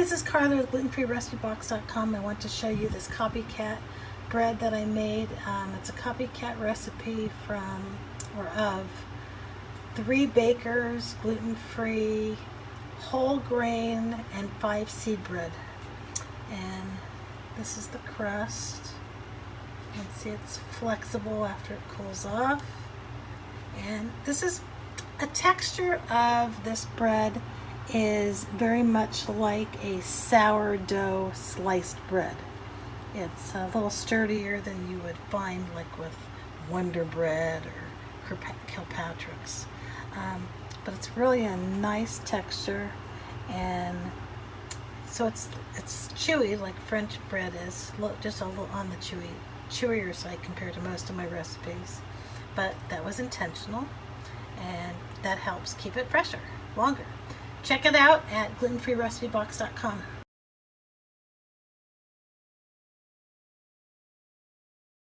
this is Carla with glutenfreerecipebox.com. I want to show you this Copycat bread that I made. It's a Copycat recipe of 3 bakers, gluten-free, whole grain, and 5 seed bread. And this is the crust. You can see it's flexible after it cools off. And this is a texture of this bread is very much like a sourdough sliced bread. It's a little sturdier than you would find like with Wonder Bread or Kilpatrick's. But it's really a nice texture, and so it's chewy like French bread is, just a little on the chewier side compared to most of my recipes. But that was intentional, and that helps keep it fresher, longer. Check it out at glutenfreerecipebox.com.